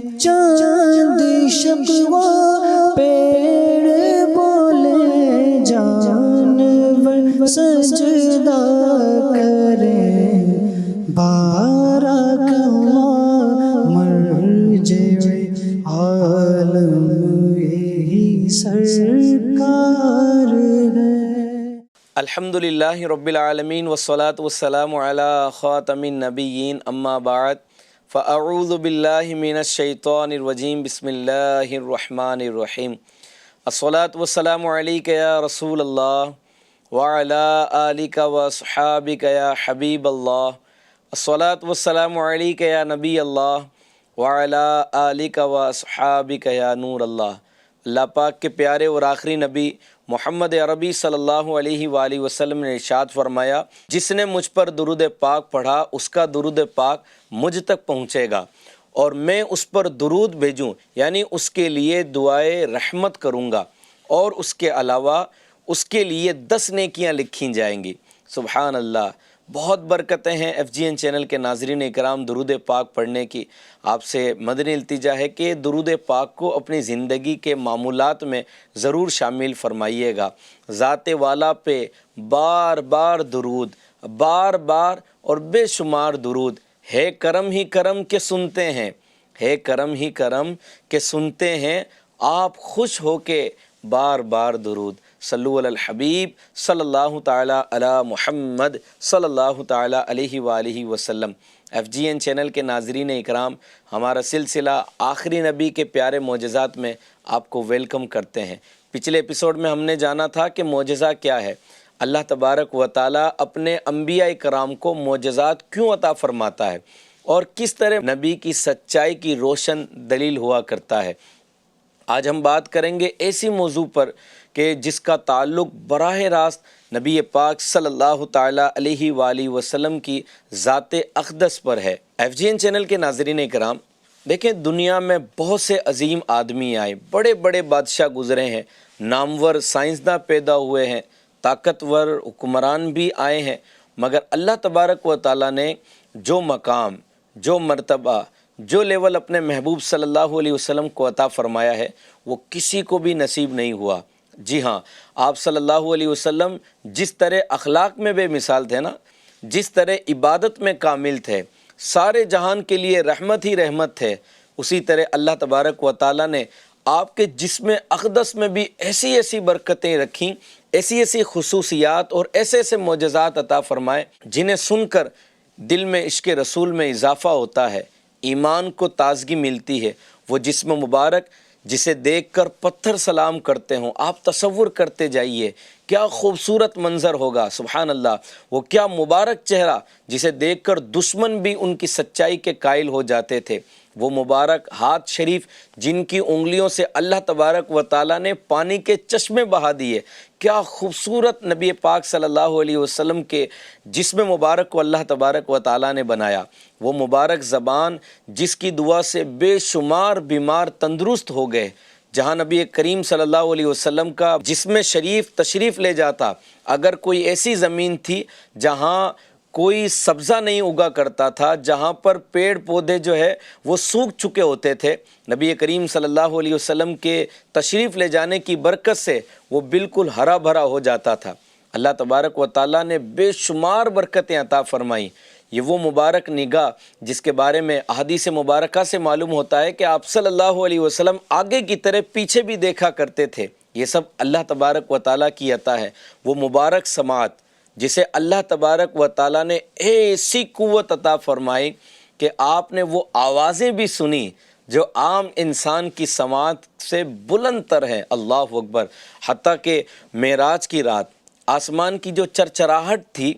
چاند شقوا پیڑ بولے جانور سجدہ کریں بارک اللہ مرجع عالم یہی سرکار ہے۔ الحمدللہ رب العالمین والصلاة والسلام علی خاتم النبیین اما بعد فاعوذ باللہ من الشیطان الرجیم بسم اللہ الرحمن الرحیم الصلاة والسلام علیک یا رسول اللہ وعلی آلک واصحابک یا حبیب اللہ الصلاة والسلام علیک یا نبی اللہ وعلی آلک واصحابک یا نور اللہ۔ اللہ پاک کے پیارے اور آخری نبی محمد عربی صلی اللہ علیہ وآلہ وسلم نے ارشاد فرمایا، جس نے مجھ پر درود پاک پڑھا اس کا درود پاک مجھ تک پہنچے گا اور میں اس پر درود بھیجوں یعنی اس کے لیے دعائے رحمت کروں گا اور اس کے علاوہ اس کے لیے 10 نیکیاں لکھی جائیں گی۔ سبحان اللہ، بہت برکتیں ہیں ایف جی این چینل کے ناظرین اکرام درود پاک پڑھنے کی۔ آپ سے مدنی التجا ہے کہ درود پاک کو اپنی زندگی کے معمولات میں ضرور شامل فرمائیے گا۔ ذات والا پہ بار بار درود، بار بار اور بے شمار درود۔ ہے کرم ہی کرم کے سنتے ہیں، ہے کرم ہی کرم کے سنتے ہیں، آپ خوش ہو کے بار بار درود۔ صلو علی الحبیب صلی اللہ تعالی علی محمد صلی اللہ تعالی علیہ وآلہ وسلم۔ ایف جی این چینل کے ناظرین اکرام، ہمارا سلسلہ آخری نبی کے پیارے معجزات میں آپ کو ویلکم کرتے ہیں۔ پچھلے ایپیسوڈ میں ہم نے جانا تھا کہ معجزہ کیا ہے، اللہ تبارک و تعالی اپنے انبیاء کرام کو معجزات کیوں عطا فرماتا ہے اور کس طرح نبی کی سچائی کی روشن دلیل ہوا کرتا ہے۔ آج ہم بات کریں گے ایسی موضوع پر کہ جس کا تعلق براہ راست نبی پاک صلی اللہ تعالیٰ علیہ وآلہ وسلم کی ذات اقدس پر ہے۔ ایف جی این چینل کے ناظرین اکرام، دیکھیں دنیا میں بہت سے عظیم آدمی آئے، بڑے بڑے بادشاہ گزرے ہیں، نامور سائنسداں پیدا ہوئے ہیں، طاقتور حکمران بھی آئے ہیں، مگر اللہ تبارک و تعالیٰ نے جو مقام، جو مرتبہ، جو لیول اپنے محبوب صلی اللہ علیہ وسلم کو عطا فرمایا ہے وہ کسی کو بھی نصیب نہیں ہوا۔ جی ہاں، آپ صلی اللہ علیہ وسلم جس طرح اخلاق میں بے مثال تھے نا، جس طرح عبادت میں کامل تھے، سارے جہان کے لیے رحمت ہی رحمت تھے، اسی طرح اللہ تبارک و تعالیٰ نے آپ کے جسم اقدس میں بھی ایسی ایسی برکتیں رکھیں، ایسی ایسی خصوصیات اور ایسے ایسے معجزات عطا فرمائے جنہیں سن کر دل میں عشق رسول میں اضافہ ہوتا ہے، ایمان کو تازگی ملتی ہے۔ وہ جسم مبارک جسے دیکھ کر پتھر سلام کرتے ہوں، آپ تصور کرتے جائیے کیا خوبصورت منظر ہوگا۔ سبحان اللہ، وہ کیا مبارک چہرہ جسے دیکھ کر دشمن بھی ان کی سچائی کے قائل ہو جاتے تھے۔ وہ مبارک ہاتھ شریف جن کی انگلیوں سے اللہ تبارک و تعالیٰ نے پانی کے چشمے بہا دیے، کیا خوبصورت نبی پاک صلی اللہ علیہ وسلم کے جسم مبارک کو اللہ تبارک و تعالیٰ نے بنایا۔ وہ مبارک زبان جس کی دعا سے بے شمار بیمار تندرست ہو گئے۔ جہاں نبی کریم صلی اللہ علیہ وسلم کا جسم شریف تشریف لے جاتا، اگر کوئی ایسی زمین تھی جہاں کوئی سبزہ نہیں اگا کرتا تھا، جہاں پر پیڑ پودے جو ہے وہ سوکھ چکے ہوتے تھے، نبی کریم صلی اللہ علیہ وسلم کے تشریف لے جانے کی برکت سے وہ بالکل ہرا بھرا ہو جاتا تھا۔ اللہ تبارک و تعالیٰ نے بے شمار برکتیں عطا فرمائیں۔ یہ وہ مبارک نگاہ جس کے بارے میں احادیث مبارکہ سے معلوم ہوتا ہے کہ آپ صلی اللہ علیہ وسلم آگے کی طرح پیچھے بھی دیکھا کرتے تھے۔ یہ سب اللہ تبارک و تعالیٰ کی عطا ہے۔ وہ مبارک سماعت جسے اللہ تبارک و تعالیٰ نے ایسی قوت عطا فرمائی کہ آپ نے وہ آوازیں بھی سنی جو عام انسان کی سماعت سے بلند تر ہے۔ اللہ اکبر۔ حتیٰ کہ معراج کی رات آسمان کی جو چرچراہٹ تھی،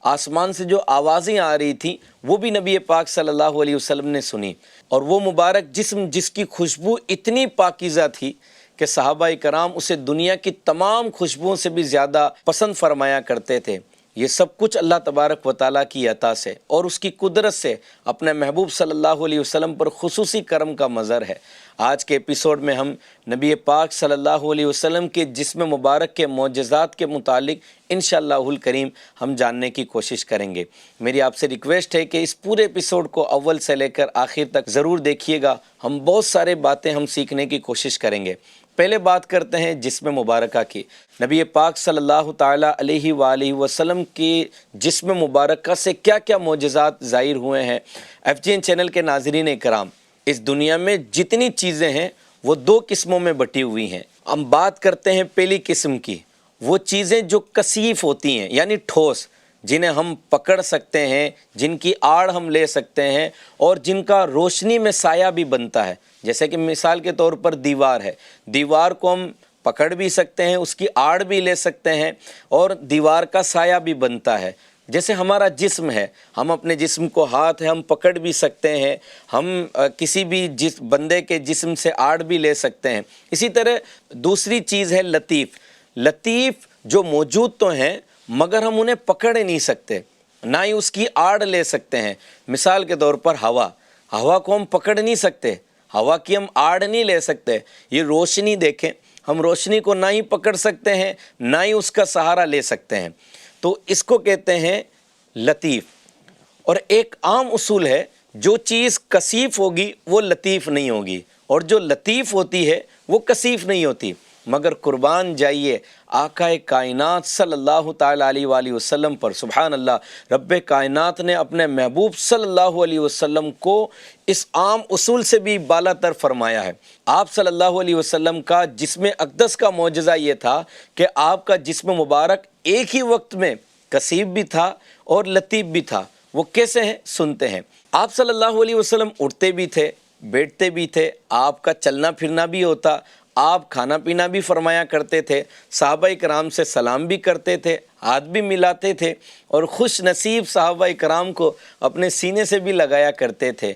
آسمان سے جو آوازیں آ رہی تھیں، وہ بھی نبی پاک صلی اللہ علیہ وسلم نے سنی، اور وہ مبارک جسم جس کی خوشبو اتنی پاکیزہ تھی کہ صحابہ کرام اسے دنیا کی تمام خوشبوؤں سے بھی زیادہ پسند فرمایا کرتے تھے۔ یہ سب کچھ اللہ تبارک و تعالیٰ کی عطا سے اور اس کی قدرت سے اپنے محبوب صلی اللہ علیہ وسلم پر خصوصی کرم کا مظہر ہے۔ آج کے ایپیسوڈ میں ہم نبی پاک صلی اللہ علیہ وسلم کے جسم مبارک کے معجزات کے متعلق انشاءاللہ الکریم ہم جاننے کی کوشش کریں گے۔ میری آپ سے ریکویسٹ ہے کہ اس پورے ایپیسوڈ کو اول سے لے کر آخر تک ضرور دیکھیے گا، ہم بہت سارے باتیں ہم سیکھنے کی کوشش کریں گے۔ پہلے بات کرتے ہیں جسم مبارکہ کی۔ نبی پاک صلی اللہ تعالیٰ علیہ وآلہ وسلم کی جسم مبارکہ سے کیا کیا معجزات ظاہر ہوئے ہیں۔ FGN چینل کے ناظرین اکرام، اس دنیا میں جتنی چیزیں ہیں وہ دو قسموں میں بٹی ہوئی ہیں۔ ہم بات کرتے ہیں پہلی قسم کی، وہ چیزیں جو کثیف ہوتی ہیں یعنی ٹھوس، جنہیں ہم پکڑ سکتے ہیں، جن کی آڑ ہم لے سکتے ہیں اور جن کا روشنی میں سایہ بھی بنتا ہے۔ جیسے کہ مثال کے طور پر دیوار ہے، دیوار کو ہم پکڑ بھی سکتے ہیں، اس کی آڑ بھی لے سکتے ہیں اور دیوار کا سایہ بھی بنتا ہے۔ جیسے ہمارا جسم ہے، ہم اپنے جسم کو ہاتھ ہے ہم پکڑ بھی سکتے ہیں، ہم کسی بھی بندے کے جسم سے آڑ بھی لے سکتے ہیں۔ اسی طرح دوسری چیز ہے لطیف۔ لطیف جو موجود تو ہیں مگر ہم انہیں پکڑ نہیں سکتے، نہ ہی اس کی آڑ لے سکتے ہیں۔ مثال کے طور پر ہوا کو ہم پکڑ نہیں سکتے، ہوا کی ہم آڑ نہیں لے سکتے۔ یہ روشنی دیکھیں، ہم روشنی کو نہ ہی پکڑ سکتے ہیں نہ ہی اس کا سہارا لے سکتے ہیں، تو اس کو کہتے ہیں لطیف۔ اور ایک عام اصول ہے، جو چیز کثیف ہوگی وہ لطیف نہیں ہوگی اور جو لطیف ہوتی ہے وہ کثیف نہیں ہوتی۔ مگر قربان جائیے آقا کائنات صلی اللہ تعالیٰ علیہ وآلہ وسلم پر، سبحان اللہ، رب کائنات نے اپنے محبوب صلی اللہ علیہ وسلم کو اس عام اصول سے بھی بالا تر فرمایا ہے۔ آپ صلی اللہ علیہ وسلم کا جسم اقدس کا معجزہ یہ تھا کہ آپ کا جسم مبارک ایک ہی وقت میں کثیف بھی تھا اور لطیف بھی تھا۔ وہ کیسے ہیں سنتے ہیں۔ آپ صلی اللہ علیہ وسلم اٹھتے بھی تھے، بیٹھتے بھی تھے، آپ کا چلنا پھرنا بھی ہوتا، آپ کھانا پینا بھی فرمایا کرتے تھے، صحابہ کرام سے سلام بھی کرتے تھے، ہاتھ بھی ملاتے تھے اور خوش نصیب صحابہ کرام کو اپنے سینے سے بھی لگایا کرتے تھے۔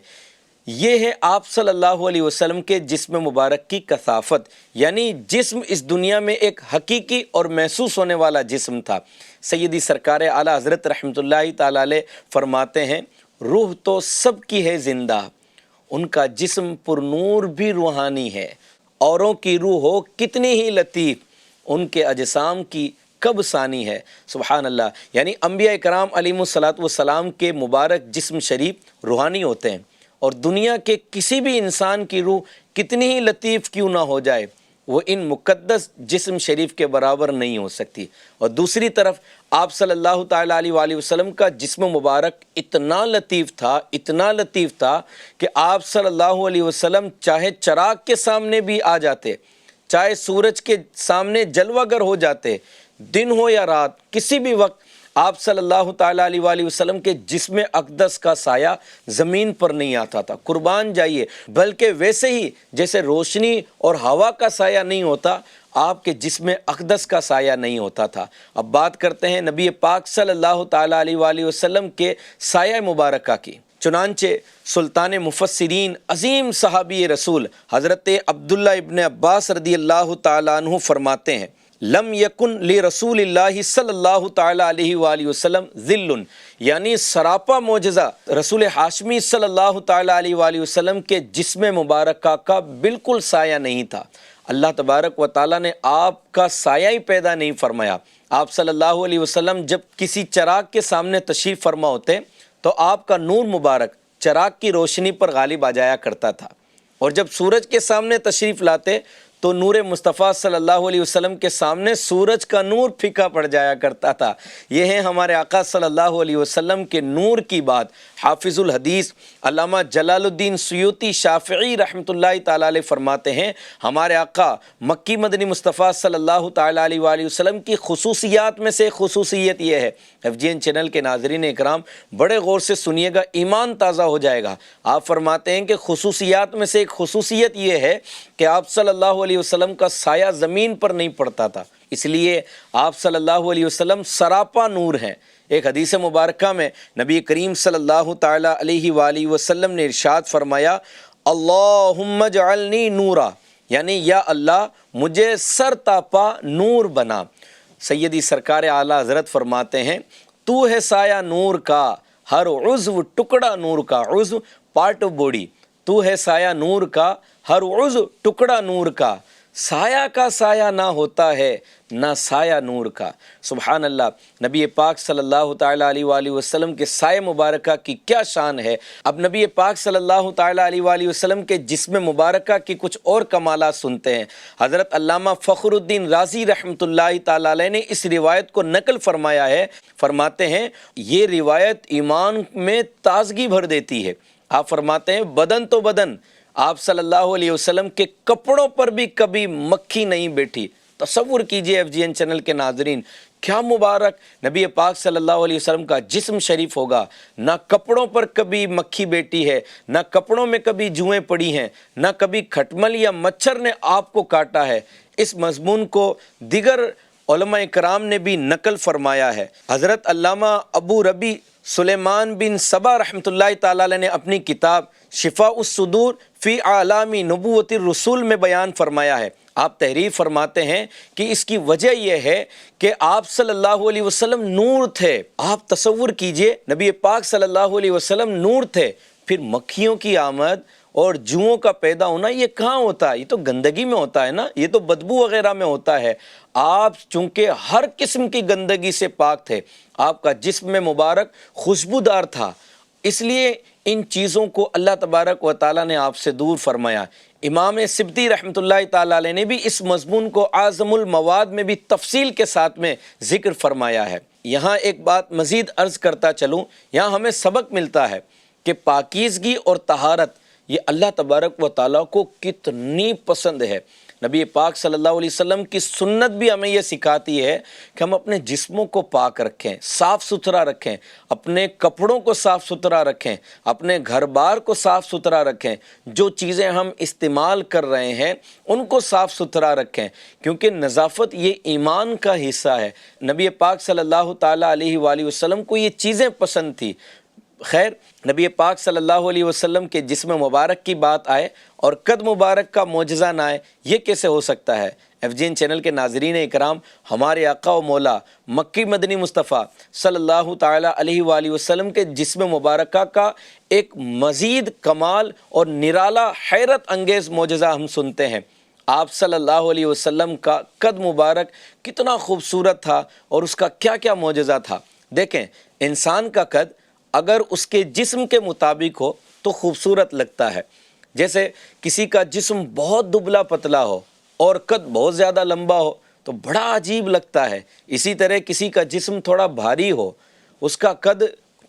یہ ہے آپ صلی اللہ علیہ وسلم کے جسم مبارک کی کثافت، یعنی جسم اس دنیا میں ایک حقیقی اور محسوس ہونے والا جسم تھا۔ سیدی سرکار اعلیٰ حضرت رحمۃ اللہ تعالیٰ علیہ فرماتے ہیں، روح تو سب کی ہے زندہ، ان کا جسم پر نور بھی روحانی ہے، اوروں کی روح ہو کتنی ہی لطیف، ان کے اجسام کی کب ثانی ہے۔ سبحان اللہ، یعنی انبیاء کرام علیہم الصلاۃ والسلام کے مبارک جسم شریف روحانی ہوتے ہیں، اور دنیا کے کسی بھی انسان کی روح کتنی ہی لطیف کیوں نہ ہو جائے وہ ان مقدس جسم شریف کے برابر نہیں ہو سکتی۔ اور دوسری طرف آپ صلی اللہ تعالیٰ علیہ وآلہ وسلم کا جسم مبارک اتنا لطیف تھا کہ آپ صلی اللہ علیہ وسلم چاہے چراغ کے سامنے بھی آ جاتے، چاہے سورج کے سامنے جلوہ گر ہو جاتے، دن ہو یا رات، کسی بھی وقت آپ صلی اللہ تعالیٰ علیہ وآلہ وسلم کے جسم اقدس کا سایہ زمین پر نہیں آتا تھا۔ قربان جائیے، بلکہ ویسے ہی جیسے روشنی اور ہوا کا سایہ نہیں ہوتا، آپ کے جسم اقدس کا سایہ نہیں ہوتا تھا۔ اب بات کرتے ہیں نبی پاک صلی اللہ تعالیٰ علیہ وآلہ وسلم کے سایہ مبارکہ کی۔ چنانچہ سلطان مفسرین عظیم صحابی رسول حضرت عبداللہ ابن عباس رضی اللہ تعالیٰ عنہ فرماتے ہیں، لم یکن لرسول اللہ صلی اللہ تعالیٰ علیہ وآلہ وسلم ذل، یعنی سراپا معجزہ رسول ہاشمی صلی اللہ تعالیٰ علیہ وآلہ وسلم کے جسم مبارکہ کا بالکل سایہ نہیں تھا۔ اللہ تبارک و تعالیٰ نے آپ کا سایہ ہی پیدا نہیں فرمایا۔ آپ صلی اللہ علیہ وسلم جب کسی چراغ کے سامنے تشریف فرما ہوتے تو آپ کا نور مبارک چراغ کی روشنی پر غالب آ جایا کرتا تھا، اور جب سورج کے سامنے تشریف لاتے تو نور مصطفیٰ صلی اللہ علیہ وسلم کے سامنے سورج کا نور پھیکا پڑ جایا کرتا تھا۔ یہ ہے ہمارے آقا صلی اللہ علیہ وسلم کے نور کی بات۔ حافظ الحدیث علامہ جلال الدین سیوطی شافعی رحمۃ اللہ تعالیٰ علیہ فرماتے ہیں، ہمارے آقا مکی مدنی مصطفیٰ صلی اللہ تعالیٰ علیہ وآلہ وسلم کی خصوصیات میں سے ایک خصوصیت یہ ہے، FGN چینل کے ناظرین اکرام بڑے غور سے سنیے گا، ایمان تازہ ہو جائے گا۔ آپ فرماتے ہیں کہ خصوصیات میں سے ایک خصوصیت یہ ہے کہ آپ صلی اللہ علیہ وسلم کا سایہ زمین پر نہیں پڑتا تھا، اس لیے آپ صلی اللہ علیہ وسلم سراپا نور ہیں۔ ایک حدیث مبارکہ میں نبی کریم صلی اللہ تعالیٰ علیہ وآلہ وسلم نے ارشاد فرمایا، اللہم اجعلنی نورا، یعنی یا اللہ مجھے سر تاپا نور بنا۔ سیدی سرکار اعلیٰ حضرت فرماتے ہیں، تو ہے سایہ نور کا، ہر عضو ٹکڑا نور کا، عضو پارٹ آف باڈی، تو ہے سایہ نور کا، ہر عضو ٹکڑا نور کا، سایہ کا سایہ نہ ہوتا ہے نہ سایہ نور کا۔ سبحان اللہ، نبی پاک صلی اللہ تعالیٰ علیہ وآلہ وسلم کے سایہ مبارکہ کی کیا شان ہے۔ اب نبی پاک صلی اللہ تعالیٰ علیہ وآلہ وسلم کے جسم مبارکہ کی کچھ اور کمالات سنتے ہیں۔ حضرت علامہ فخر الدین رازی رحمۃ اللہ تعالیٰ علیہ نے اس روایت کو نقل فرمایا ہے، فرماتے ہیں یہ روایت ایمان میں تازگی بھر دیتی ہے۔ آپ فرماتے ہیں بدن تو بدن، آپ صلی اللہ علیہ وسلم کے کپڑوں پر بھی کبھی مکھی نہیں بیٹھی۔ تصور کیجئے FGN چینل کے ناظرین، کیا مبارک نبی پاک صلی اللہ علیہ وسلم کا جسم شریف ہوگا، نہ کپڑوں پر کبھی مکھی بیٹھی ہے، نہ کپڑوں میں کبھی جوئیں پڑی ہیں، نہ کبھی کھٹمل یا مچھر نے آپ کو کاٹا ہے۔ اس مضمون کو دیگر علماء کرام نے بھی نقل فرمایا ہے۔ حضرت علامہ ابو ربی سلیمان بن صبا رحمۃ اللہ تعالیٰ علیہ نے اپنی کتاب شفاء الصدور فی اعلام نبوت الرسول میں بیان فرمایا ہے۔ آپ تحریر فرماتے ہیں کہ اس کی وجہ یہ ہے کہ آپ صلی اللہ علیہ وسلم نور تھے۔ آپ تصور کیجئے نبی پاک صلی اللہ علیہ وسلم نور تھے، پھر مکھیوں کی آمد اور جوؤں کا پیدا ہونا یہ کہاں ہوتا ہے؟ یہ تو گندگی میں ہوتا ہے نا، یہ تو بدبو وغیرہ میں ہوتا ہے۔ آپ چونکہ ہر قسم کی گندگی سے پاک تھے، آپ کا جسم مبارک خوشبودار تھا، اس لیے ان چیزوں کو اللہ تبارک و تعالیٰ نے آپ سے دور فرمایا۔ امام سبتی رحمۃ اللہ تعالیٰ علیہ نے بھی اس مضمون کو اعظم المواد میں بھی تفصیل کے ساتھ میں ذکر فرمایا ہے۔ یہاں ایک بات مزید عرض کرتا چلوں، یہاں ہمیں سبق ملتا ہے کہ پاکیزگی اور طہارت یہ اللہ تبارک و تعالیٰ کو کتنی پسند ہے۔ نبی پاک صلی اللہ علیہ وسلم کی سنت بھی ہمیں یہ سکھاتی ہے کہ ہم اپنے جسموں کو پاک رکھیں، صاف ستھرا رکھیں، اپنے کپڑوں کو صاف ستھرا رکھیں، اپنے گھر بار کو صاف ستھرا رکھیں، جو چیزیں ہم استعمال کر رہے ہیں ان کو صاف ستھرا رکھیں، کیونکہ نظافت یہ ایمان کا حصہ ہے۔ نبی پاک صلی اللہ تعالیٰ علیہ وآلہ وسلم کو یہ چیزیں پسند تھی۔ خیر، نبی پاک صلی اللہ علیہ وسلم کے جسم مبارک کی بات آئے اور قد مبارک کا معجزہ نہ آئے، یہ کیسے ہو سکتا ہے؟ FGN چینل کے ناظرین اکرام، ہمارے آقا و مولا مکی مدنی مصطفیٰ صلی اللہ تعالیٰ علیہ وآلہ وسلم کے جسم مبارکہ کا ایک مزید کمال اور نرالا حیرت انگیز معجزہ ہم سنتے ہیں۔ آپ صلی اللہ علیہ وسلم کا قد مبارک کتنا خوبصورت تھا اور اس کا کیا کیا معجزہ تھا۔ دیکھیں، انسان کا قد اگر اس کے جسم کے مطابق ہو تو خوبصورت لگتا ہے۔ جیسے کسی کا جسم بہت دبلا پتلا ہو اور قد بہت زیادہ لمبا ہو تو بڑا عجیب لگتا ہے۔ اسی طرح کسی کا جسم تھوڑا بھاری ہو، اس کا قد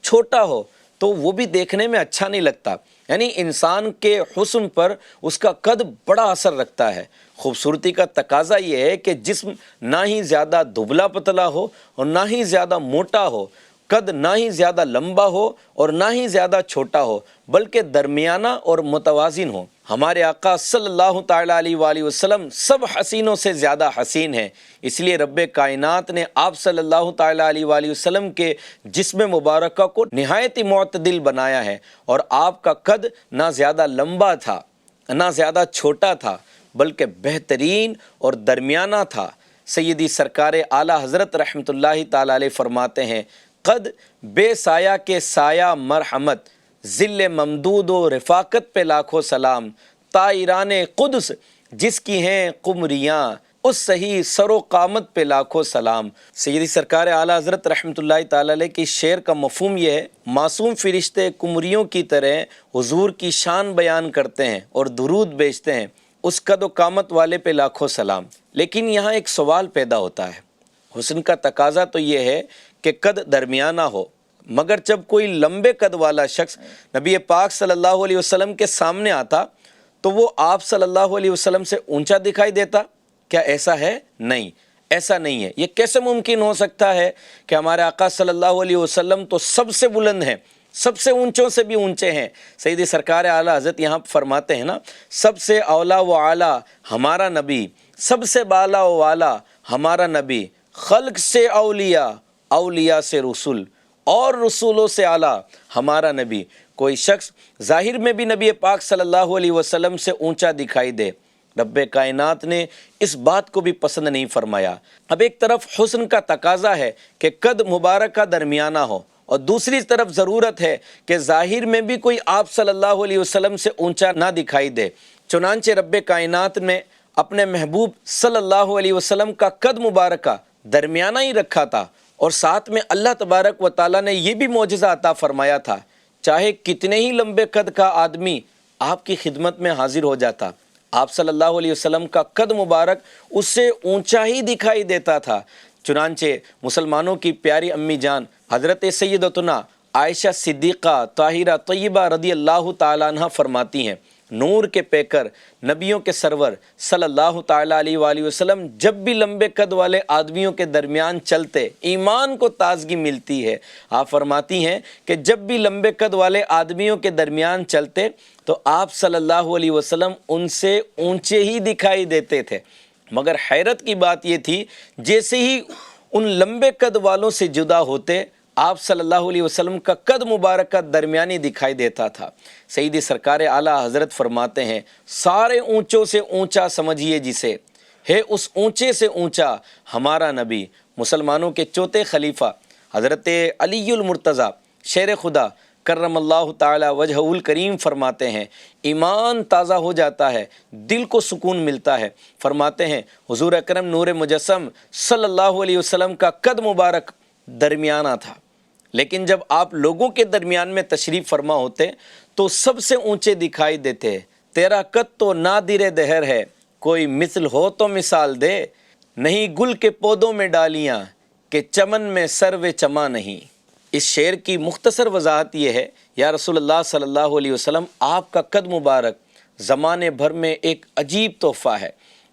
چھوٹا ہو تو وہ بھی دیکھنے میں اچھا نہیں لگتا۔ یعنی انسان کے حسن پر اس کا قد بڑا اثر رکھتا ہے۔ خوبصورتی کا تقاضا یہ ہے کہ جسم نہ ہی زیادہ دبلا پتلا ہو اور نہ ہی زیادہ موٹا ہو، قد نہ ہی زیادہ لمبا ہو اور نہ ہی زیادہ چھوٹا ہو، بلکہ درمیانہ اور متوازن ہو۔ ہمارے آقا صلی اللہ تعالیٰ علیہ وآلہ وسلم سب حسینوں سے زیادہ حسین ہیں، اس لیے رب کائنات نے آپ صلی اللہ تعالیٰ علیہ وآلہ وسلم کے جسم مبارکہ کو نہایت ہی معتدل بنایا ہے، اور آپ کا قد نہ زیادہ لمبا تھا نہ زیادہ چھوٹا تھا، بلکہ بہترین اور درمیانہ تھا۔ سیدی سرکار اعلیٰ حضرت رحمۃ اللہ تعالیٰ علیہ فرماتے ہیں، قد بے سایہ کے سایہ مرحمت، ذل ممدود و رفاقت پہ لاکھوں سلام، طائران قدس جس کی ہیں قمریاں، اس صحیح سر و قامت پہ لاکھوں سلام۔ سیدی سرکار اعلیٰ حضرت رحمۃ اللہ تعالیٰ علیہ کی شعر کا مفہوم یہ ہے، معصوم فرشتے قمریوں کی طرح حضور کی شان بیان کرتے ہیں اور درود بھیجتے ہیں، اس قد و قامت والے پہ لاکھوں سلام۔ لیکن یہاں ایک سوال پیدا ہوتا ہے، حسن کا تقاضا تو یہ ہے کہ قد درمیانہ ہو، مگر جب کوئی لمبے قد والا شخص نبی پاک صلی اللہ علیہ وسلم کے سامنے آتا تو وہ آپ صلی اللہ علیہ وسلم سے اونچا دکھائی دیتا؟ کیا ایسا ہے؟ نہیں، ایسا نہیں ہے۔ یہ کیسے ممکن ہو سکتا ہے کہ ہمارے آقا صلی اللہ علیہ وسلم تو سب سے بلند ہیں، سب سے اونچوں سے بھی اونچے ہیں۔ سیدی سرکار اعلیٰ حضرت یہاں فرماتے ہیں نا، سب سے اولا و اعلیٰ ہمارا نبی، سب سے بالا و والا ہمارا نبی، خلق سے اولیاء، اولیاء سے رسول، اور رسولوں سے اعلیٰ ہمارا نبی۔ کوئی شخص ظاہر میں بھی نبی پاک صلی اللہ علیہ وسلم سے اونچا دکھائی دے، رب کائنات نے اس بات کو بھی پسند نہیں فرمایا۔ اب ایک طرف حسن کا تقاضا ہے کہ قد مبارک کا درمیانہ ہو، اور دوسری طرف ضرورت ہے کہ ظاہر میں بھی کوئی آپ صلی اللہ علیہ وسلم سے اونچا نہ دکھائی دے۔ چنانچہ رب کائنات نے اپنے محبوب صلی اللہ علیہ وسلم کا قد مبارکہ درمیانہ ہی رکھا تھا، اور ساتھ میں اللہ تبارک و تعالیٰ نے یہ بھی معجزہ عطا فرمایا تھا، چاہے کتنے ہی لمبے قد کا آدمی آپ کی خدمت میں حاضر ہو جاتا، آپ صلی اللہ علیہ وسلم کا قد مبارک اس سے اونچا ہی دکھائی دیتا تھا۔ چنانچہ مسلمانوں کی پیاری امی جان حضرت سیدتنا عائشہ صدیقہ طاہرہ طیبہ رضی اللہ تعالیٰ عنہ فرماتی ہیں، نور کے پیکر نبیوں کے سرور صلی اللہ تعالیٰ علیہ وآلہ وسلم جب بھی لمبے قد والے آدمیوں کے درمیان چلتے ایمان کو تازگی ملتی ہے۔ آپ فرماتی ہیں کہ جب بھی لمبے قد والے آدمیوں کے درمیان چلتے تو آپ صلی اللہ علیہ وسلم ان سے اونچے ہی دکھائی دیتے تھے، مگر حیرت کی بات یہ تھی جیسے ہی ان لمبے قد والوں سے جدا ہوتے آپ صلی اللہ علیہ وسلم کا قد مبارک کا درمیانی دکھائی دیتا تھا۔ سیدی سرکار اعلیٰ حضرت فرماتے ہیں، سارے اونچوں سے اونچا سمجھیے جسے، ہے اس اونچے سے اونچا ہمارا نبی۔ مسلمانوں کے چوتھے خلیفہ حضرت علی المرتضیٰ شیر خدا کرم اللہ تعالی وجہہ الکریم فرماتے ہیں، ایمان تازہ ہو جاتا ہے، دل کو سکون ملتا ہے۔ فرماتے ہیں حضور اکرم نور مجسم صلی اللہ علیہ وسلم کا قد مبارک درمیانہ تھا، لیکن جب آپ لوگوں کے درمیان میں تشریف فرما ہوتے تو سب سے اونچے دکھائی دیتے۔ تیرا قد تو نادر دہر ہے، کوئی مثل ہو تو مثال دے، نہیں گل کے پودوں میں ڈالیاں کہ چمن میں سرو چما نہیں۔ اس شعر کی مختصر وضاحت یہ ہے، یا رسول اللہ صلی اللہ علیہ وسلم آپ کا قد مبارک زمانے بھر میں ایک عجیب تحفہ ہے،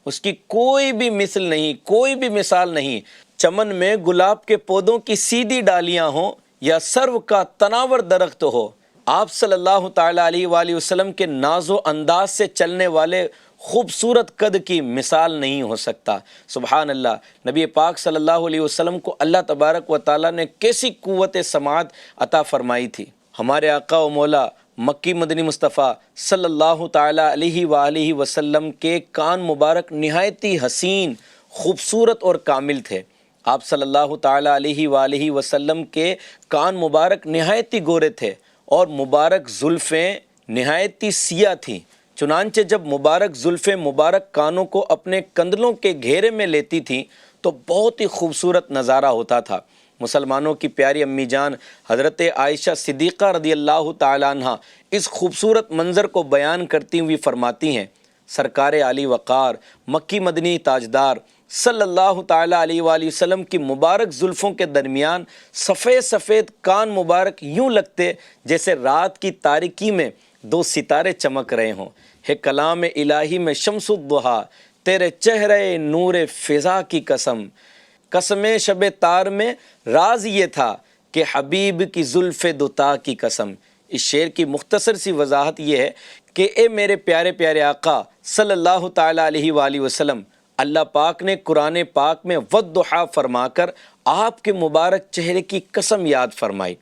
اس کی کوئی بھی مثل نہیں، کوئی بھی مثال نہیں۔ چمن میں گلاب کے پودوں کی سیدھی ڈالیاں ہوں یا سرو کا تناور درخت ہو، آپ صلی اللہ تعالیٰ علیہ وآلہ وسلم کے ناز و انداز سے چلنے والے خوبصورت قد کی مثال نہیں ہو سکتا۔ سبحان اللہ، نبی پاک صلی اللہ علیہ وسلم کو اللہ تبارک و تعالیٰ نے کیسی قوت سماعت عطا فرمائی تھی۔ ہمارے آقا و مولا مکی مدنی مصطفیٰ صلی اللہ تعالیٰ علیہ وآلہ وسلم کے کان مبارک نہایت ہی حسین، خوبصورت اور کامل تھے۔ آپ صلی اللہ تعالیٰ علیہ وآلہ وسلم کے کان مبارک نہایت ہی گورے تھے، اور مبارک زلفیں نہایت ہی سیاہ تھیں۔ چنانچہ جب مبارک زلفیں مبارک کانوں کو اپنے کندلوں کے گھیرے میں لیتی تھیں تو بہت ہی خوبصورت نظارہ ہوتا تھا۔ مسلمانوں کی پیاری امی جان حضرت عائشہ صدیقہ رضی اللہ تعالیٰ عنہ اس خوبصورت منظر کو بیان کرتی ہوئی فرماتی ہیں، سرکار علی وقار مکی مدنی تاجدار صلی اللہ تعالیٰ علیہ وآلہ وسلم کی مبارک زلفوں کے درمیان سفید سفید کان مبارک یوں لگتے جیسے رات کی تاریکی میں دو ستارے چمک رہے ہوں۔ ہے کلام الہی میں شمس الضحیٰ، تیرے چہرے نور فضا کی قسم، قسم شب تار میں راز یہ تھا کہ حبیب کی زلف دوتا کی قسم۔ اس شعر کی مختصر سی وضاحت یہ ہے کہ اے میرے پیارے پیارے آقا صلی اللہ تعالیٰ علیہ وآلہ وسلم، اللہ پاک نے قرآن پاک میں والضحیٰ فرما کر آپ کے مبارک چہرے کی قسم یاد فرمائی،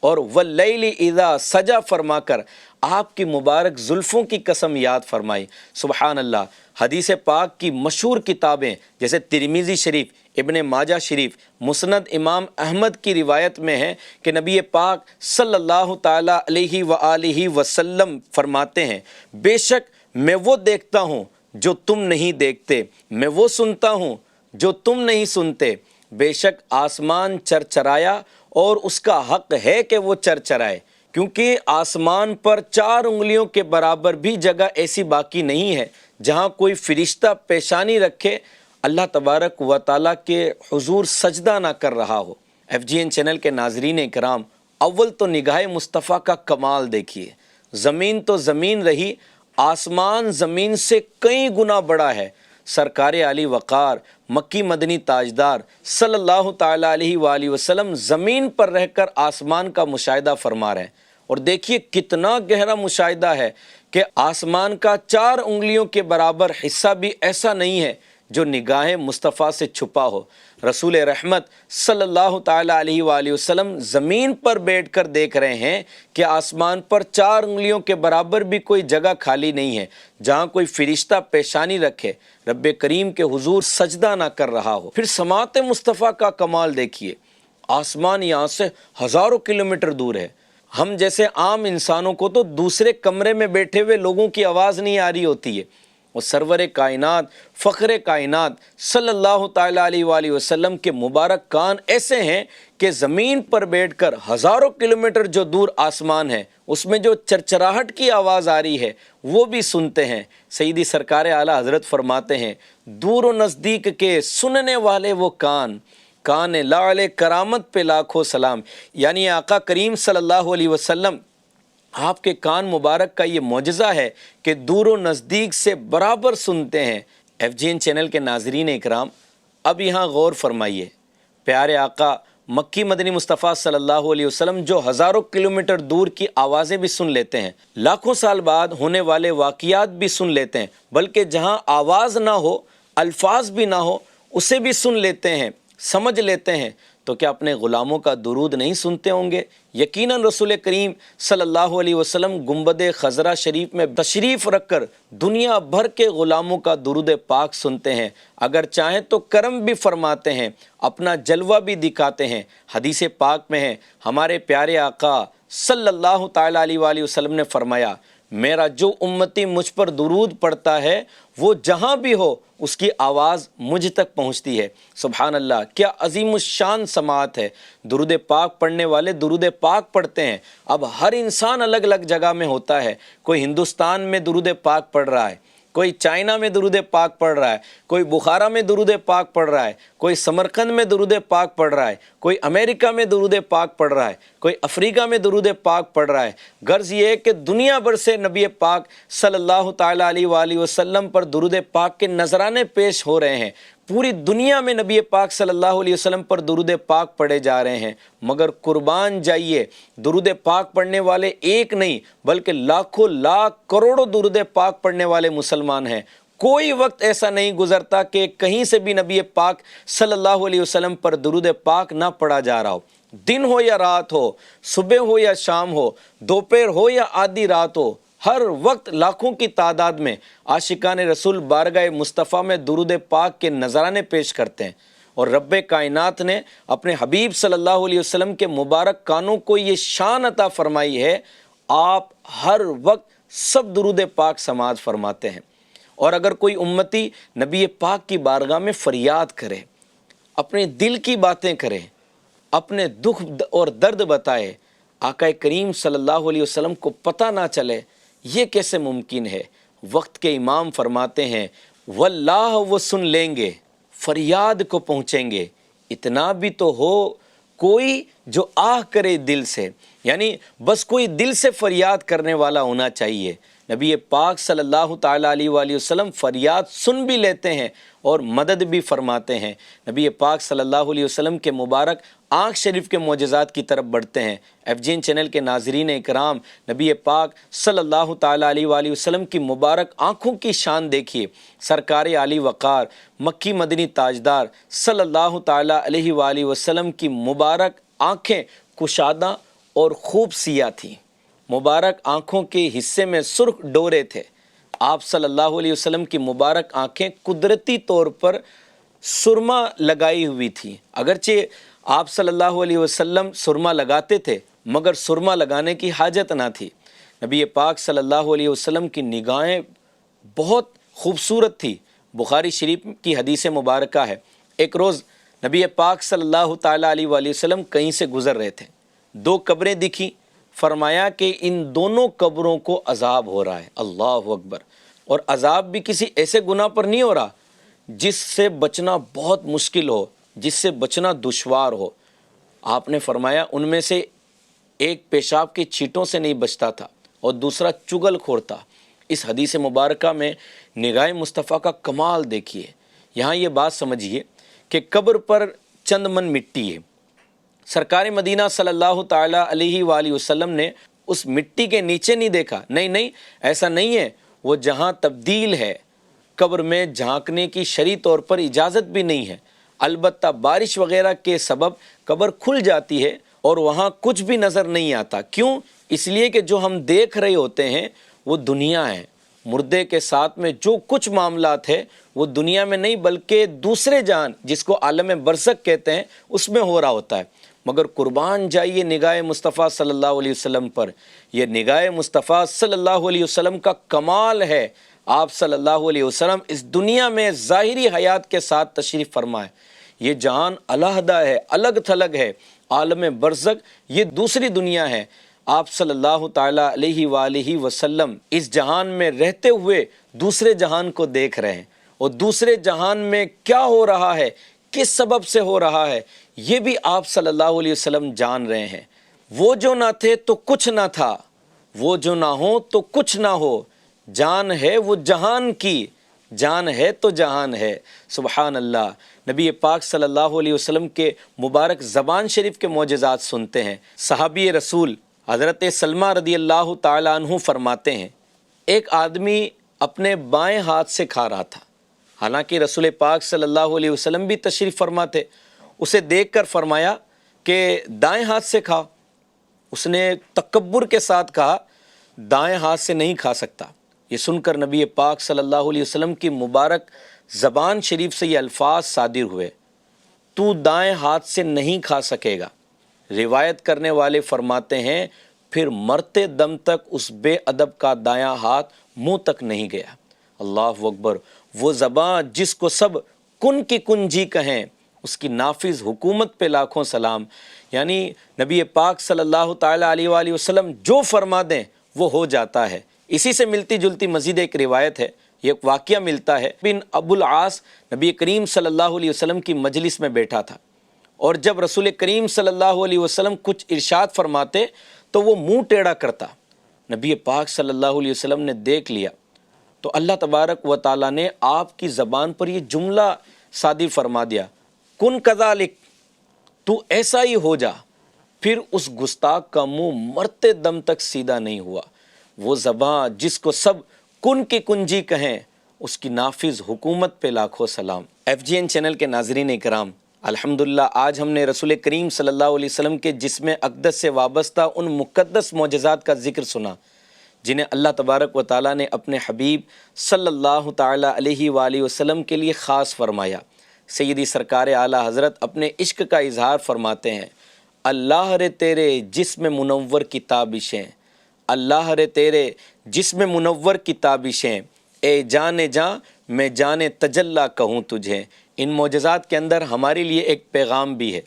اور واللیل اذا سجا فرما کر آپ کی مبارک زلفوں کی قسم یاد فرمائی۔ سبحان اللہ، حدیث پاک کی مشہور کتابیں جیسے ترمذی شریف، ابن ماجہ شریف، مسند امام احمد کی روایت میں ہے کہ نبی پاک صلی اللہ تعالیٰ علیہ وآلہ وسلم فرماتے ہیں، بے شک میں وہ دیکھتا ہوں جو تم نہیں دیکھتے، میں وہ سنتا ہوں جو تم نہیں سنتے، بے شک آسمان چرچرایا اور اس کا حق ہے کہ وہ چرچرائے، کیونکہ آسمان پر 4 انگلیوں کے برابر بھی جگہ ایسی باقی نہیں ہے جہاں کوئی فرشتہ پیشانی رکھے اللہ تبارک و تعالیٰ کے حضور سجدہ نہ کر رہا ہو۔ FGN چینل کے ناظرین اکرام، اول تو نگاہ مصطفیٰ کا کمال دیکھیے، زمین تو زمین رہی، آسمان زمین سے کئی گنا بڑا ہے۔ سرکار علی وقار مکی مدنی تاجدار صلی اللہ تعالیٰ علیہ وآلہ وسلم زمین پر رہ کر آسمان کا مشاہدہ فرما رہے ہیں، اور دیکھیے کتنا گہرا مشاہدہ ہے کہ آسمان کا 4 انگلیوں کے برابر حصہ بھی ایسا نہیں ہے جو نگاہ مصطفیٰ سے چھپا ہو۔ رسول رحمت صلی اللہ تعالیٰ علیہ وآلہ وسلم زمین پر بیٹھ کر دیکھ رہے ہیں کہ آسمان پر 4 انگلیوں کے برابر بھی کوئی جگہ خالی نہیں ہے جہاں کوئی فرشتہ پیشانی رکھے رب کریم کے حضور سجدہ نہ کر رہا ہو۔ پھر سماعت مصطفیٰ کا کمال دیکھیے، آسمان یہاں سے ہزاروں کلومیٹر دور ہے۔ ہم جیسے عام انسانوں کو تو دوسرے کمرے میں بیٹھے ہوئے لوگوں کی آواز نہیں آ رہی ہوتی ہے، اور سرور کائنات فخر کائنات صلی اللہ تعالیٰ علیہ وآلہ وسلم کے مبارک کان ایسے ہیں کہ زمین پر بیٹھ کر ہزاروں کلومیٹر جو دور آسمان ہے اس میں جو چرچراہٹ کی آواز آ رہی ہے وہ بھی سنتے ہیں۔ سیدی سرکار اعلیٰ حضرت فرماتے ہیں، دور و نزدیک کے سننے والے وہ کان لعل کرامت پہ لاکھوں سلام، یعنی آقا کریم صلی اللہ علیہ وسلم آپ کے کان مبارک کا یہ معجزہ ہے کہ دور و نزدیک سے برابر سنتے ہیں۔ FGN چینل کے ناظرین اکرام، اب یہاں غور فرمائیے، پیارے آقا مکی مدنی مصطفیٰ صلی اللہ علیہ وسلم جو ہزاروں کلومیٹر دور کی آوازیں بھی سن لیتے ہیں، لاکھوں سال بعد ہونے والے واقعات بھی سن لیتے ہیں، بلکہ جہاں آواز نہ ہو، الفاظ بھی نہ ہو، اسے بھی سن لیتے ہیں، سمجھ لیتے ہیں، تو کیا اپنے غلاموں کا درود نہیں سنتے ہوں گے؟ یقیناً رسول کریم صلی اللہ علیہ وسلم گنبد خضرا شریف میں تشریف رکھ کر دنیا بھر کے غلاموں کا درود پاک سنتے ہیں، اگر چاہیں تو کرم بھی فرماتے ہیں، اپنا جلوہ بھی دکھاتے ہیں۔ حدیث پاک میں ہے، ہمارے پیارے آقا صلی اللہ تعالیٰ علیہ وآلہ وسلم نے فرمایا، میرا جو امتی مجھ پر درود پڑھتا ہے وہ جہاں بھی ہو اس کی آواز مجھ تک پہنچتی ہے۔ سبحان اللہ، کیا عظیم الشان سماعت ہے۔ درود پاک پڑھنے والے درود پاک پڑھتے ہیں۔ اب ہر انسان الگ الگ جگہ میں ہوتا ہے، کوئی ہندوستان میں درود پاک پڑھ رہا ہے، کوئی چائنا میں درود پاک پڑھ رہا ہے، کوئی بخارا میں درود پاک پڑھ رہا ہے، کوئی سمرقند میں درود پاک پڑھ رہا ہے، کوئی امریکہ میں درود پاک پڑھ رہا ہے، کوئی افریقہ میں درود پاک پڑھ رہا ہے۔ غرض یہ ہے کہ دنیا بھر سے نبی پاک صلی اللہ تعالیٰ علیہ وآلہ وسلم پر درود پاک کے نذرانے پیش ہو رہے ہیں۔ پوری دنیا میں نبی پاک صلی اللہ علیہ وسلم پر درود پاک پڑھے جا رہے ہیں، مگر قربان جائیے، درود پاک پڑھنے والے ایک نہیں بلکہ لاکھوں لاکھ کروڑوں درود پاک پڑھنے والے مسلمان ہیں۔ کوئی وقت ایسا نہیں گزرتا کہ کہیں سے بھی نبی پاک صلی اللہ علیہ وسلم پر درود پاک نہ پڑھا جا رہا ہو، دن ہو یا رات ہو، صبح ہو یا شام ہو، دوپہر ہو یا آدھی رات ہو، ہر وقت لاکھوں کی تعداد میں عاشقان رسول بارگاہ مصطفیٰ میں درود پاک کے نذرانے پیش کرتے ہیں، اور رب کائنات نے اپنے حبیب صلی اللہ علیہ وسلم کے مبارک کانوں کو یہ شان عطا فرمائی ہے، آپ ہر وقت سب درود پاک سماعت فرماتے ہیں۔ اور اگر کوئی امتی نبی پاک کی بارگاہ میں فریاد کرے، اپنے دل کی باتیں کرے، اپنے دکھ اور درد بتائے، آقا کریم صلی اللہ علیہ وسلم کو پتہ نہ چلے، یہ کیسے ممکن ہے؟ وقت کے امام فرماتے ہیں، واللہ وہ سن لیں گے، فریاد کو پہنچیں گے، اتنا بھی تو ہو کوئی جو آہ کرے دل سے، یعنی بس کوئی دل سے فریاد کرنے والا ہونا چاہیے۔ نبی پاک صلی اللہ تعالیٰ علیہ وآلہ وسلم فریاد سن بھی لیتے ہیں اور مدد بھی فرماتے ہیں۔ نبی پاک صلی اللہ علیہ وسلم کے مبارک آنکھ شریف کے معجزات کی طرف بڑھتے ہیں۔ FGN چینل کے ناظرین اکرام، نبی پاک صلی اللہ تعالیٰ علیہ وآلہ وسلم کی مبارک آنکھوں کی شان دیکھیے۔ سرکار علی وقار مکی مدنی تاجدار صلی اللہ تعالیٰ علیہ وآلہ وسلم کی مبارک آنکھیں کشادہ اور خوب سیاہ تھیں، مبارک آنکھوں کے حصے میں سرخ ڈورے تھے۔ آپ صلی اللہ علیہ وسلم کی مبارک آنکھیں قدرتی طور پر سرما لگائی ہوئی تھی، اگرچہ آپ صلی اللہ علیہ وسلم سرما لگاتے تھے مگر سرما لگانے کی حاجت نہ تھی۔ نبی پاک صلی اللہ علیہ وسلم کی نگاہیں بہت خوبصورت تھی۔ بخاری شریف کی حدیث مبارکہ ہے، ایک روز نبی پاک صلی اللہ تعالیٰ علیہ وآلہ وسلم کہیں سے گزر رہے تھے، 2 قبریں دکھی، فرمایا کہ ان دونوں قبروں کو عذاب ہو رہا ہے، اللہ اکبر، اور عذاب بھی کسی ایسے گناہ پر نہیں ہو رہا جس سے بچنا بہت مشکل ہو، جس سے بچنا دشوار ہو۔ آپ نے فرمایا ان میں سے ایک پیشاب کی چھینٹوں سے نہیں بچتا تھا اور دوسرا چغل خور تھا۔ اس حدیث مبارکہ میں نگاہ مصطفیٰ کا کمال دیکھیے۔ یہاں یہ بات سمجھیے کہ قبر پر چند من مٹی ہے، سرکار مدینہ صلی اللہ تعالیٰ علیہ وآلہ وسلم نے اس مٹی کے نیچے نہیں دیکھا، نہیں ایسا نہیں ہے، وہ جہاں تبدیل ہے قبر میں جھانکنے کی شرعی طور پر اجازت بھی نہیں ہے، البتہ بارش وغیرہ کے سبب قبر کھل جاتی ہے اور وہاں کچھ بھی نظر نہیں آتا۔ کیوں؟ اس لیے کہ جو ہم دیکھ رہے ہوتے ہیں وہ دنیا ہے، مردے کے ساتھ میں جو کچھ معاملات ہے وہ دنیا میں نہیں بلکہ دوسرے جہان جس کو عالم برزخ کہتے ہیں اس میں ہو رہا ہوتا ہے۔ مگر قربان جائیے نگاہ مصطفیٰ صلی اللہ علیہ وسلم پر، یہ نگاہ مصطفیٰ صلی اللہ علیہ وسلم کا کمال ہے۔ آپ صلی اللہ علیہ وسلم اس دنیا میں ظاہری حیات کے ساتھ تشریف فرمائے، یہ جہان علیحدہ ہے، الگ تھلگ ہے، عالم برزخ یہ دوسری دنیا ہے۔ آپ صلی اللہ تعالیٰ علیہ وآلہ وسلم اس جہان میں رہتے ہوئے دوسرے جہان کو دیکھ رہے ہیں، اور دوسرے جہان میں کیا ہو رہا ہے، کس سبب سے ہو رہا ہے، یہ بھی آپ صلی اللہ علیہ وسلم جان رہے ہیں۔ وہ جو نہ تھے تو کچھ نہ تھا، وہ جو نہ ہو تو کچھ نہ ہو، جان ہے وہ جہان کی، جان ہے تو جہان ہے۔ سبحان اللہ۔ نبی پاک صلی اللہ علیہ وسلم کے مبارک زبان شریف کے معجزات سنتے ہیں۔ صحابی رسول حضرت سلمہ رضی اللہ تعالیٰ عنہ فرماتے ہیں، ایک آدمی اپنے بائیں ہاتھ سے کھا رہا تھا، حالانکہ رسول پاک صلی اللہ علیہ وسلم بھی تشریف فرما تھے۔ اسے دیکھ کر فرمایا کہ دائیں ہاتھ سے کھا۔ اس نے تکبر کے ساتھ کہا دائیں ہاتھ سے نہیں کھا سکتا۔ یہ سن کر نبی پاک صلی اللہ علیہ وسلم کی مبارک زبان شریف سے یہ الفاظ صادر ہوئے، تو دائیں ہاتھ سے نہیں کھا سکے گا۔ روایت کرنے والے فرماتے ہیں پھر مرتے دم تک اس بے ادب کا دایاں ہاتھ منہ تک نہیں گیا۔ اللہ اکبر۔ وہ زبان جس کو سب کن کی کنجی کہیں، اس کی نافذ حکومت پہ لاکھوں سلام۔ یعنی نبی پاک صلی اللہ تعالیٰ علیہ وآلہ وسلم جو فرما دیں وہ ہو جاتا ہے۔ اسی سے ملتی جلتی مزید ایک روایت ہے، یہ ایک واقعہ ملتا ہے۔ بن ابو العاص نبی کریم صلی اللہ علیہ وسلم کی مجلس میں بیٹھا تھا، اور جب رسول کریم صلی اللہ علیہ وسلم کچھ ارشاد فرماتے تو وہ منہ ٹیڑھا کرتا۔ نبی پاک صلی اللہ علیہ وسلم نے دیکھ لیا تو اللہ تبارک و تعالیٰ نے آپ کی زبان پر یہ جملہ صادر فرما دیا، کن کذالک، تو ایسا ہی ہو جا۔ پھر اس گستاخ کا منہ مرتے دم تک سیدھا نہیں ہوا۔ وہ زبان جس کو سب کن کی کنجی کہیں، اس کی نافذ حکومت پہ لاکھوں سلام۔ FGN چینل کے ناظرین اکرام، الحمدللہ آج ہم نے رسول کریم صلی اللہ علیہ وسلم کے جسم اقدس سے وابستہ ان مقدس معجزات کا ذکر سنا جنہیں اللہ تبارک و تعالیٰ نے اپنے حبیب صلی اللہ تعالیٰ علیہ وآلہ وسلم کے لیے خاص فرمایا۔ سیدی سرکار اعلیٰ حضرت اپنے عشق کا اظہار فرماتے ہیں، اللہ رے تیرے جسم منور کی تابشیں، اللہ رے تیرے جسم منور کی تابشیں، اے جانے جاں میں جانے تجلی کہوں تجھے۔ ان معجزات کے اندر ہمارے لیے ایک پیغام بھی ہے۔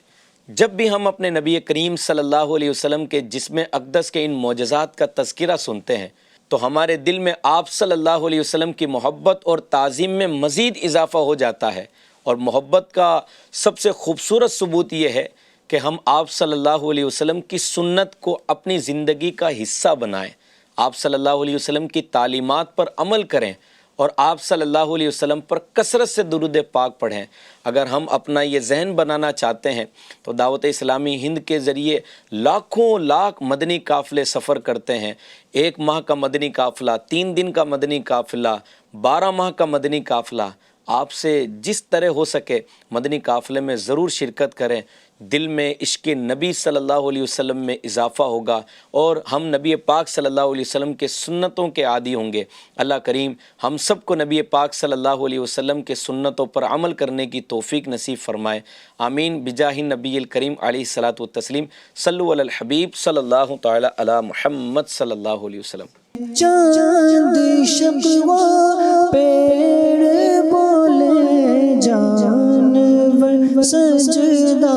جب بھی ہم اپنے نبی کریم صلی اللہ علیہ وسلم کے جسم اقدس کے ان معجزات کا تذکرہ سنتے ہیں تو ہمارے دل میں آپ صلی اللہ علیہ وسلم کی محبت اور تعظیم میں مزید اضافہ ہو جاتا ہے، اور محبت کا سب سے خوبصورت ثبوت یہ ہے کہ ہم آپ صلی اللہ علیہ وسلم کی سنت کو اپنی زندگی کا حصہ بنائیں، آپ صلی اللہ علیہ وسلم کی تعلیمات پر عمل کریں، اور آپ صلی اللہ علیہ وسلم پر کثرت سے درود پاک پڑھیں۔ اگر ہم اپنا یہ ذہن بنانا چاہتے ہیں تو دعوت اسلامی ہند کے ذریعے لاکھوں لاکھ مدنی قافلے سفر کرتے ہیں۔ 1 ماہ کا مدنی قافلہ، 3 دن کا مدنی قافلہ، 12 ماہ کا مدنی قافلہ۔ آپ سے جس طرح ہو سکے مدنی قافلے میں ضرور شرکت کریں، دل میں عشق نبی صلی اللہ علیہ وسلم میں اضافہ ہوگا اور ہم نبی پاک صلی اللہ علیہ وسلم کے سنتوں کے عادی ہوں گے۔ اللہ کریم ہم سب کو نبی پاک صلی اللہ علیہ وسلم کے سنتوں پر عمل کرنے کی توفیق نصیب فرمائے، آمین بجاہ نبی الکریم علیہ الصلاۃ والتسلیم۔ صلو علی الحبیب صلی اللہ تعالی علی محمد صلی اللہ علیہ وسلم۔ چاند شکوا پیڑ بولے جانور سجدہ